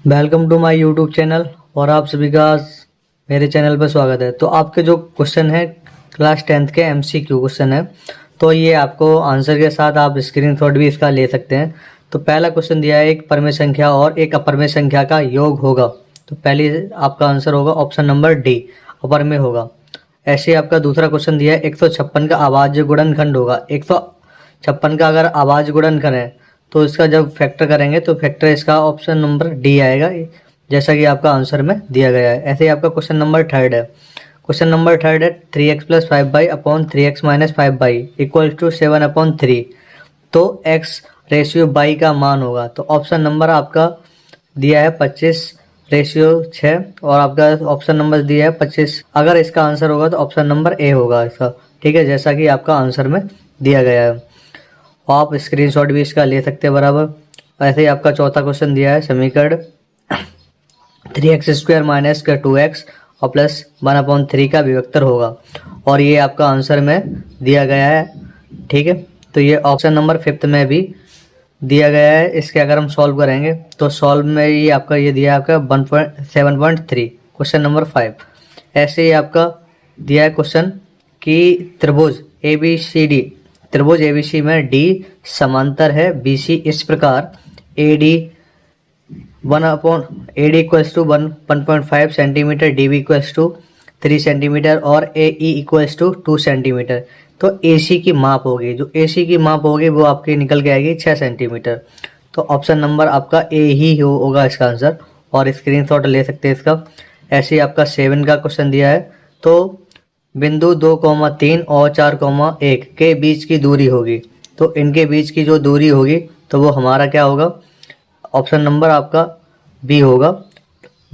Welcome to my YouTube channel और आप सभी का मेरे चैनल पर स्वागत है। तो आपके जो क्वेश्चन है क्लास 10th के एमसीक्यू क्वेश्चन है, तो ये आपको आंसर के साथ आप स्क्रीनशॉट भी इसका ले सकते हैं। तो पहला क्वेश्चन दिया है एक परमेय संख्या और एक अपरमेय संख्या का योग होगा। तो पहले आपका आंसर होगा ऑप्शन नंबर डी, अपरमेय होगा। ऐसे आपका दूसरा क्वेश्चन दिया है 156 का अभाज्य गुणनखंड होगा। 156 का अगर अभाज्य गुणनखंड है तो इसका जब फैक्टर करेंगे तो फैक्टर इसका ऑप्शन नंबर डी आएगा, जैसा कि आपका आंसर में दिया गया है। ऐसे ही आपका क्वेश्चन नंबर थर्ड है। क्वेश्चन नंबर थर्ड है 3x + 5y upon 3x - 5y equal to 7/3। तो x रेशियो y का मान होगा। तो ऑप्शन नंबर आपका दिया है 25/6 और आपका ऑप्शन नंबर दिया है 25। अगर इसका आंसर होगा तो ऑप्शन नंबर ए होगा इसका, ठीक है, जैसा कि आपका आंसर में दिया गया है। आप स्क्रीनशॉट भी इसका ले सकते हैं बराबर। ऐसे ही आपका चौथा क्वेश्चन दिया है समीकरण 3x² - 2x और प्लस 1/3 का विभक्तर होगा और ये आपका आंसर में दिया गया है, ठीक है। तो ये ऑप्शन नंबर फिफ्थ में भी दिया गया है। इसके अगर हम सॉल्व करेंगे तो सॉल्व में ये आपका ये दिया है आपका 7.3 क्वेश्चन नंबर 5। ऐसे ही आपका दिया है क्वेश्चन कि त्रिभुज एबीसी में डी समांतर है बीसी इस प्रकार AD 1/1.5 सेंटीमीटर, DB = 3 सेंटीमीटर और AE = 2 सेंटीमीटर। तो AC की माप होगी, जो AC की माप होगी वो आपकी निकल के आएगी 6 सेंटीमीटर। तो ऑप्शन नंबर आपका ए ही होगा इसका आंसर और स्क्रीनशॉट ले सकते हैं इसका। ऐसे ही आपका 7 का क्वेश्चन दिया है। तो बिंदु 2,3 और 4,1 के बीच की दूरी होगी। तो इनके बीच की जो दूरी होगी तो वो हमारा क्या होगा, ऑप्शन नंबर आपका बी होगा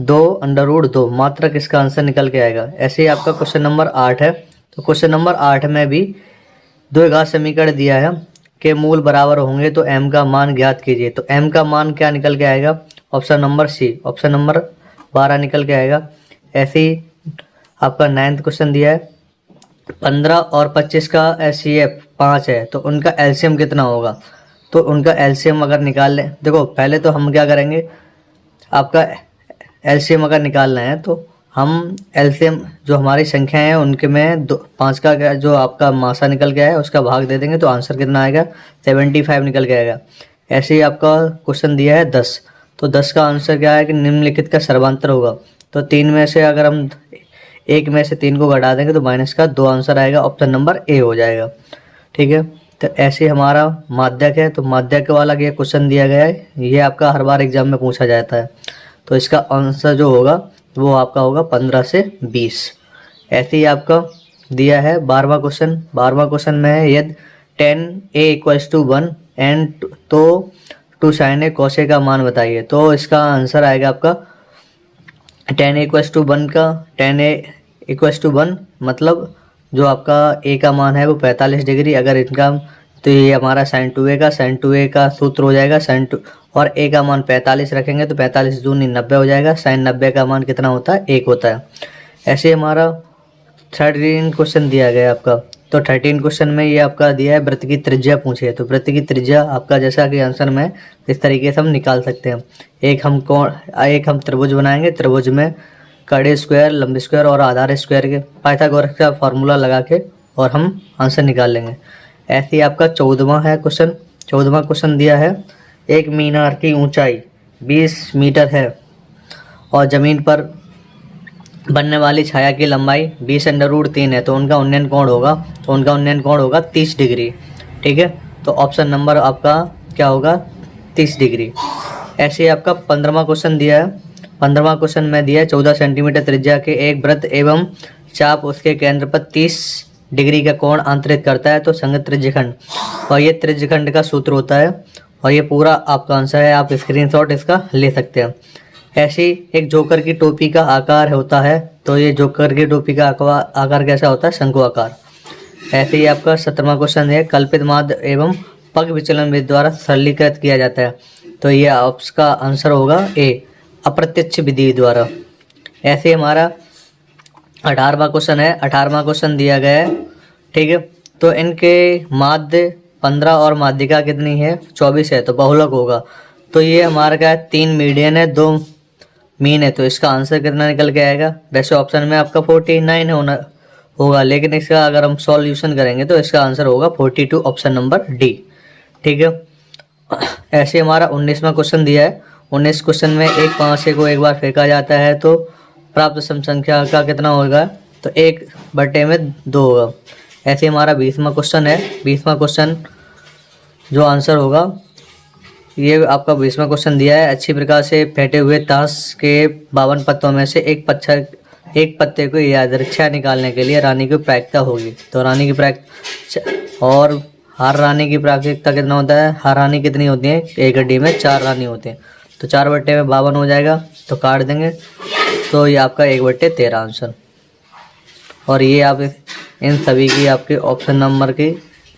2√2। मात्रक इसका आंसर निकल के आएगा। ऐसे ही आपका क्वेश्चन नंबर 8 है। तो क्वेश्चन नंबर 8 में भी द्विघात समीकरण दिया है के मूल बराबर होंगे तो m का मान ज्ञात कीजिए। तो m का मान क्या निकल के आएगा, option number C, option number 12 निकल के आएगा। ऐसे ही आपका 9th क्वेश्चन दिया है 15 और 25 का HCF 5 है तो उनका एलसीएम कितना होगा। तो उनका एलसीएम अगर निकाल लें, देखो पहले तो हम क्या करेंगे, आपका एलसीएम अगर निकालना है तो हम एलसीएम जो हमारी संख्या है उनके में 5 का जो आपका मासा निकल गया है उसका भाग दे देंगे तो आंसर कितना आएगा, 75 निकल के आएगा। ऐसे ही आपका क्वेश्चन दिया है 10। तो 10 का आंसर क्या है कि निम्नलिखित का सर्वांतर होगा। तो 3 में से अगर हम 1 में से 3 को घटा देंगे तो माइनस का 2 आंसर आएगा, ऑप्शन नंबर ए हो जाएगा, ठीक है। तो ऐसे हमारा माध्यक है। तो माध्यक वाला ये क्वेश्चन दिया गया है, ये आपका हर बार एग्जाम में पूछा जाता है। तो इसका आंसर जो होगा वो आपका होगा 15 से 20। ऐसे ही आपका दिया है 12वां क्वेश्चन। 12वां क्वेश्चन में है यदि tan A = 1 एंड तो 2 sin A cos A का मान बताइए। तो इसका आंसर आएगा आपका tan A = 1 का tan A = 1 मतलब जो आपका A का मान है वो 45 डिग्री। अगर इनका तो ये हमारा sin 2A का सूत्र हो जाएगा sin 2 और A का मान 45 रखेंगे तो 45 दूनी 90 हो जाएगा। sin 90 का मान कितना होता है, 1 होता है। ऐसे हमारा 13 क्वेश्चन दिया गया आपका। तो 13 क्वेश्चन में ये आपका दिया है वृत्त की त्रिज्या पूछी है। तो वृत्त की त्रिज्या आपका जैसा कि आंसर में इस तरीके से हम निकाल सकते हैं। एक हम त्रिभुज बनाएंगे, त्रिभुज में कड़े स्क्वायर, लंबे स्क्वायर और आधार स्क्वायर के पाइथागोरस का फार्मूला लगा के और हम आंसर निकाल लेंगे। ऐसे ही आपका 14वां है क्वेश्चन। 14वां क्वेश्चन दिया है एक मीनार की ऊंचाई 20 मीटर है और जमीन पर बनने वाली छाया की लंबाई 20√3 है तो उनका उन्नयन कोण होगा 30 डिग्री, ठीक है। तो ऑप्शन नंबर आपका क्या होगा, 30 डिग्री। ऐसे ही आपका 15वां क्वेश्चन दिया है। 15वां क्वेश्चन में दिया है 14 सेंटीमीटर त्रिज्या के एक वृत्त एवं चाप उसके केंद्र पर 30 डिग्री का कोण आंतरित करता है तो संगत त्रिज्यखंड, और ये त्रिज्यखंड का सूत्र होता है और ये पूरा आपका आंसर है। आप स्क्रीनशॉट इसका ले सकते हैं। ऐसे ही एक जोकर की टोपी का आकार होता है। तो ये जोकर की टोपी का आकार कैसा होता है, शंकु आकार। ऐसे ही आपका 17वां क्वेश्चन है कल्पित माध्य एवं पग विचलन विधि द्वारा सरलीकृत किया जाता है। तो ये आपका आंसर होगा ए, अप्रत्यक्ष विधि द्वारा। ऐसे हमारा 18वां क्वेश्चन है। 18वां क्वेश्चन दिया गया है, ठीक है। तो इनके माध्य 15 और माध्यिका कितनी है, 24 है तो बहुलक होगा। तो ये हमारा क्या है, 3 मीडियन है, 2 मीन है, तो इसका आंसर कितना निकल के आएगा? वैसे ऑप्शन में आपका 49 होगा, लेकिन इसका अगर हम सॉल्यूशन करेंगे तो इसका आंसर होगा 42, ऑप्शन नंबर डी। ठीक है। ऐसे हमारा 19वां क्वेश्चन दिया है। 19 क्वेश्चन में एक पांचे को एक बार फेंका जाता है तो प्राप्त सम संख्या का कितना होगा? तो 1/2 होगा। ऐसे हमारा 20वां क्वेश्चन है। 20वां क्वेश्चन जो आंसर होगा, ये आपका 20वां क्वेश्चन दिया है। अच्छी प्रकार से फेंटे हुए ताश के 52 पत्तों में से एक पत्ते को यादृच्छा निकालने के लिए रानी की प्रायिकता होगी। तो रानी की प्रायिकता और हर रानी की प्रायिकता कितना होता है? हर रानी कितनी होती है? एक गड्डी में 4 रानी होती हैं, तो 4/52 हो जाएगा, तो काट देंगे, तो ये आपका 1/13 आंसर। और ये आप इन सभी की आपके ऑप्शन नंबर की